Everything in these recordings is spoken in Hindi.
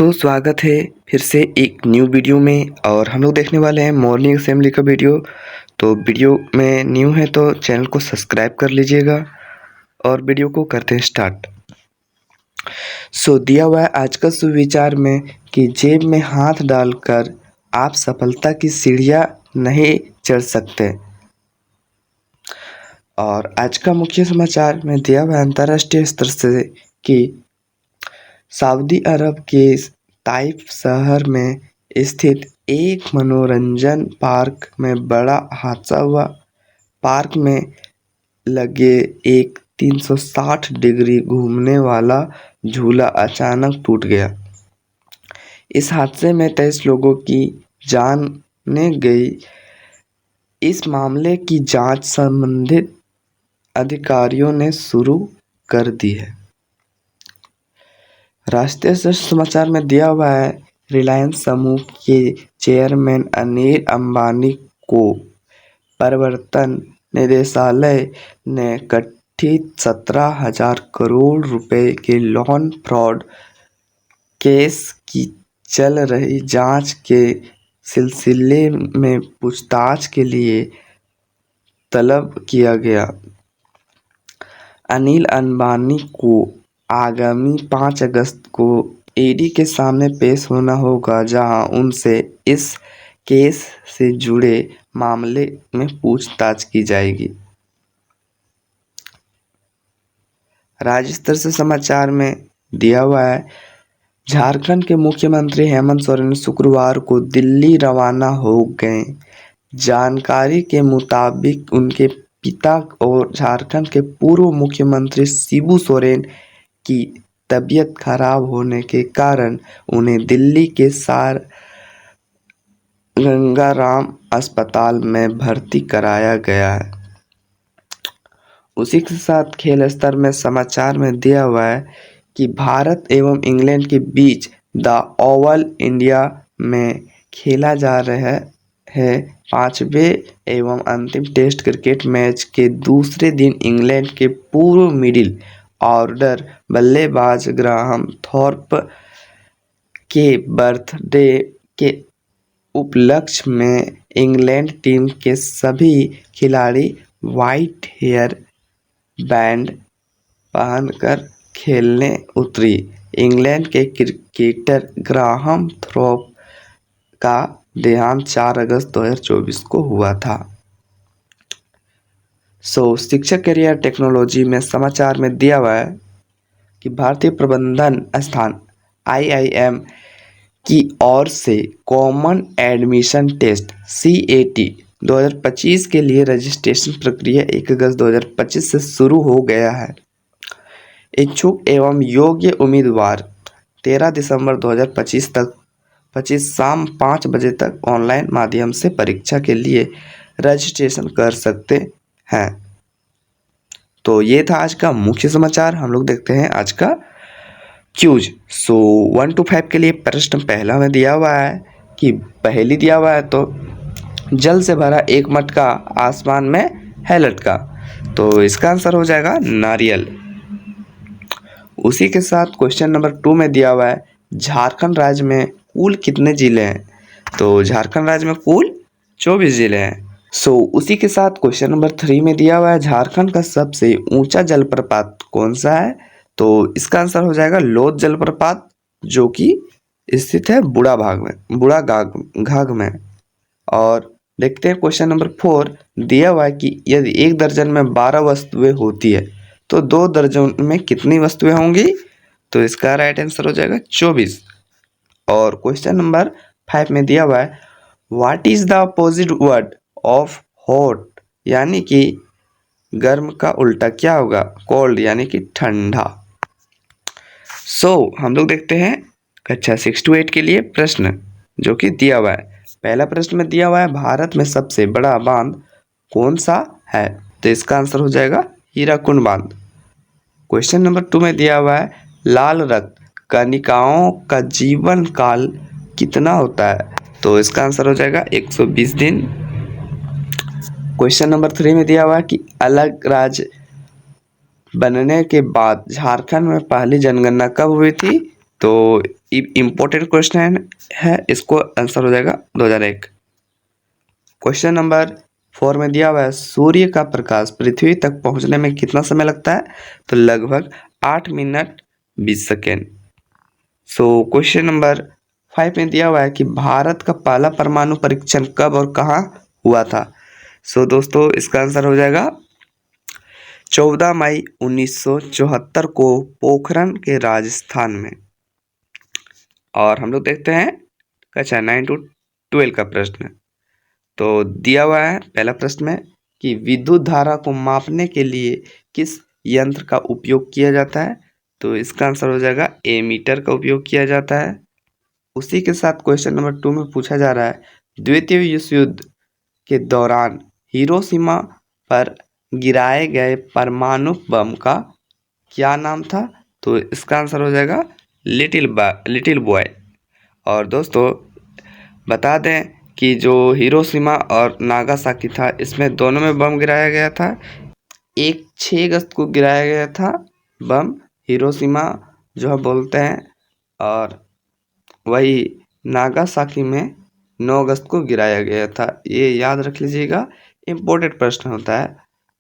स्वागत है फिर से एक न्यू वीडियो में। और हम लोग देखने वाले हैं मॉर्निंग असेंबली का वीडियो। तो वीडियो में न्यू है तो चैनल को सब्सक्राइब कर लीजिएगा और वीडियो को करते हैं स्टार्ट। दिया हुआ है आज का सुविचार में कि जेब में हाथ डालकर आप सफलता की सीढ़ियाँ नहीं चढ़ सकते। और आज का मुख्य समाचार में दिया हुआ है अंतर्राष्ट्रीय स्तर से कि सऊदी अरब के ताइफ शहर में स्थित एक मनोरंजन पार्क में बड़ा हादसा हुआ। पार्क में लगे एक 360 डिग्री घूमने वाला झूला अचानक टूट गया। इस हादसे में 23 लोगों की जाने गई। इस मामले की जांच संबंधित अधिकारियों ने शुरू कर दी है। राष्ट्रीय समाचार में दिया हुआ है रिलायंस समूह के चेयरमैन अनिल अंबानी को प्रवर्तन निदेशालय ने गठित 17,000 करोड़ रुपए के लोन फ्रॉड केस की चल रही जांच के सिलसिले में पूछताछ के लिए तलब किया गया। अनिल अंबानी को आगामी 5 अगस्त को ईडी के सामने पेश होना होगा, जहां उनसे इस केस से जुड़े मामले में पूछताछ की जाएगी। राज्य स्तर से समाचार में दिया हुआ है झारखंड के मुख्यमंत्री हेमंत सोरेन शुक्रवार को दिल्ली रवाना हो गए। जानकारी के मुताबिक उनके पिता और झारखंड के पूर्व मुख्यमंत्री शिबू सोरेन की तबीयत खराब होने के कारण उन्हें दिल्ली के सार गंगाराम अस्पताल में भर्ती कराया गया है। उसी के साथ खेल स्तर में समाचार में दिया हुआ है कि भारत एवं इंग्लैंड के बीच द ओवल इंडिया में खेला जा रहा है 5वें एवं अंतिम टेस्ट क्रिकेट मैच के दूसरे दिन इंग्लैंड के पूर्व मिडिल ऑर्डर बल्लेबाज ग्राहम थॉर्प के बर्थडे के उपलक्ष्य में इंग्लैंड टीम के सभी खिलाड़ी व्हाइट हेयर बैंड पहनकर खेलने उतरी। इंग्लैंड के क्रिकेटर ग्राहम थॉर्प का देहांत 4 अगस्त 2024 को हुआ था। शिक्षक करियर टेक्नोलॉजी में समाचार में दिया हुआ है कि भारतीय प्रबंधन संस्थान IIM की ओर से कॉमन एडमिशन टेस्ट CAT 2025 के लिए रजिस्ट्रेशन प्रक्रिया 1 अगस्त 2025 से शुरू हो गया है। इच्छुक एवं योग्य उम्मीदवार 13 दिसंबर 2025 तक 25 शाम 5 बजे तक ऑनलाइन माध्यम से परीक्षा के लिए रजिस्ट्रेशन कर सकते हैं। तो ये था आज का मुख्य समाचार। हम लोग देखते हैं आज का क्यूज। 1 to 5 के लिए प्रश्न पहला में दिया हुआ है कि पहली दिया हुआ है तो जल से भरा एक मटका आसमान में है लटका, तो इसका आंसर हो जाएगा नारियल। उसी के साथ क्वेश्चन नंबर 2 में दिया हुआ है झारखंड राज्य में कुल कितने जिले हैं, तो झारखंड राज्य में कुल 24 जिले हैं। उसी के साथ क्वेश्चन नंबर 3 में दिया हुआ है झारखंड का सबसे ऊंचा जलप्रपात कौन सा है, तो इसका आंसर हो जाएगा लोध जलप्रपात, जो कि स्थित है बूढ़ा घाघ में। और देखते हैं क्वेश्चन नंबर 4 दिया हुआ है कि यदि एक दर्जन में 12 वस्तुएं होती है तो 2 दर्जन में कितनी वस्तुएं होंगी, तो इसका राइट आंसर हो जाएगा 24। और क्वेश्चन नंबर 5 में दिया हुआ है what is the opposite word of hot, यानी कि गर्म का उल्टा क्या होगा, कोल्ड यानी कि ठंडा। हम लोग देखते हैं कक्षा 6 to 8 के लिए प्रश्न जो कि दिया हुआ है। पहला प्रश्न में दिया हुआ है भारत में सबसे बड़ा बांध कौन सा है, तो इसका आंसर हो जाएगा हीराकुंड बांध। क्वेश्चन नंबर 2 में दिया हुआ है लाल रक्त कणिकाओं का जीवन काल कितना होता है, तो इसका आंसर हो जाएगा 120 दिन। क्वेश्चन नंबर 3 में दिया हुआ है कि अलग राज्य बनने के बाद झारखंड में पहली जनगणना कब हुई थी, तो इम्पोर्टेंट क्वेश्चन है, इसको आंसर हो जाएगा 2001। क्वेश्चन नंबर 4 में दिया हुआ है सूर्य का प्रकाश पृथ्वी तक पहुंचने में कितना समय लगता है, तो लगभग 8 minute 20 second. So question number 5 में दिया हुआ है कि भारत का पहला परमाणु परीक्षण कब और कहाँ हुआ था। सो दोस्तों इसका आंसर हो जाएगा 14 मई 1974 को पोखरण के राजस्थान में। और हम लोग देखते हैं कक्षा 9 to 12 का प्रश्न। तो दिया हुआ है पहला प्रश्न में कि विद्युत धारा को मापने के लिए किस यंत्र का उपयोग किया जाता है, तो इसका आंसर हो जाएगा एमीटर का उपयोग किया जाता है। उसी के साथ क्वेश्चन नंबर 2 में पूछा जा रहा है द्वितीय विश्व युद्ध के दौरान हिरोशिमा पर गिराए गए परमाणु बम का क्या नाम था, तो इसका आंसर हो जाएगा लिटिल बॉय। और दोस्तों बता दें कि जो हिरोशिमा और नागासाकी था, इसमें दोनों में बम गिराया गया था। एक 6 अगस्त को गिराया गया था बम, हिरोशिमा जो है बोलते हैं, और वही नागासाकी में 9 अगस्त को गिराया गया था। ये याद रख लीजिएगा, इम्पोर्टेंट प्रश्न होता है।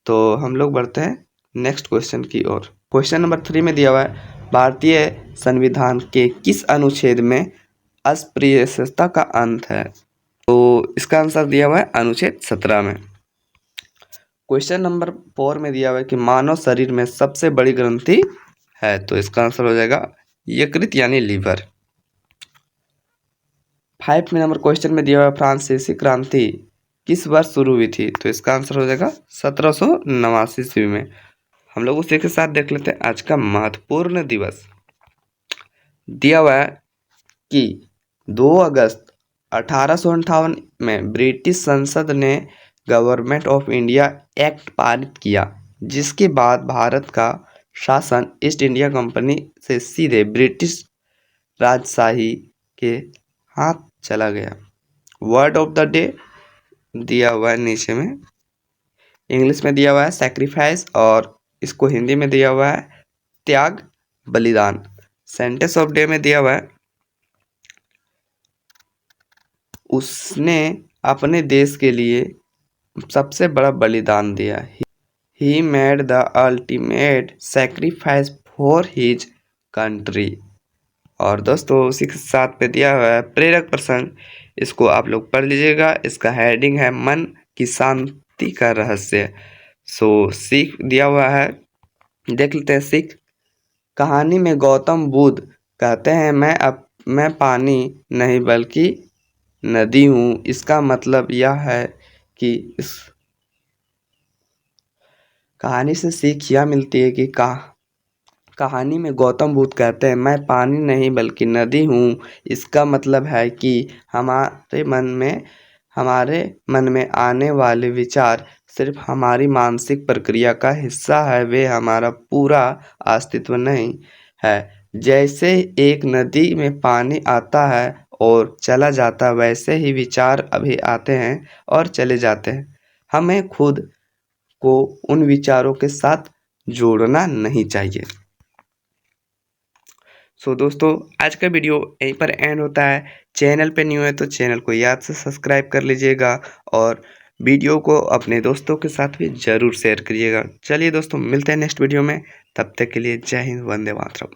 तो हम लोग बढ़ते हैं नेक्स्ट क्वेश्चन की ओर। क्वेश्चन नंबर 3 में दिया हुआ है भारतीय संविधान के किस अनुच्छेद में अस्पृश्यता का अंत है, तो इसका आंसर दिया हुआ है अनुच्छेद 17 में। क्वेश्चन नंबर 4 में दिया हुआ है कि मानव शरीर में सबसे बड़ी ग्रंथि है, तो इसका आंसर हो जाएगा यकृत यानी लीवर। 5 में नंबर क्वेश्चन में दिया हुआ है फ्रांसीसी क्रांति किस वर्ष शुरू हुई थी, तो इसका आंसर हो जाएगा 1789 ईस्वी में। हम लोग उसी के साथ देख लेते हैं आज का महत्वपूर्ण दिवस। दिया हुआ है कि 2 अगस्त 1858 में ब्रिटिश संसद ने गवर्नमेंट ऑफ इंडिया एक्ट पारित किया, जिसके बाद भारत का शासन ईस्ट इंडिया कंपनी से सीधे ब्रिटिश राजशाही के हाथ चला गया। वर्ड ऑफ द डे दिया हुआ है नीचे में, इंग्लिश में दिया हुआ है सैक्रिफाइस, और इसको हिंदी में दिया हुआ है त्याग बलिदान। सेंटेंस ऑफ डे में दिया हुआ है उसने अपने देश के लिए सबसे बड़ा बलिदान दिया। He made the ultimate sacrifice for his country. और दोस्तों उसी के साथ पे दिया हुआ है प्रेरक प्रसंग, इसको आप लोग पढ़ लीजिएगा। इसका हेडिंग है मन की शांति का रहस्य। सो सीख दिया हुआ है, देख लेते हैं सीख। कहानी में गौतम बुद्ध कहते हैं मैं पानी नहीं बल्कि नदी हूँ। इसका मतलब यह है कि इस कहानी से सीख यह मिलती है कि कहानी में गौतम बुद्ध कहते हैं मैं पानी नहीं बल्कि नदी हूँ। इसका मतलब है कि हमारे मन में आने वाले विचार सिर्फ हमारी मानसिक प्रक्रिया का हिस्सा है, वे हमारा पूरा अस्तित्व नहीं है। जैसे एक नदी में पानी आता है और चला जाता है, वैसे ही विचार अभी आते हैं और चले जाते हैं। हमें खुद को उन विचारों के साथ जोड़ना नहीं चाहिए। सो दोस्तों आज का वीडियो यहीं पर एंड होता है। चैनल पे न्यू है तो चैनल को याद से सब्सक्राइब कर लीजिएगा, और वीडियो को अपने दोस्तों के साथ भी ज़रूर शेयर करिएगा। चलिए दोस्तों मिलते हैं नेक्स्ट वीडियो में, तब तक के लिए जय हिंद, वंदे मातरम।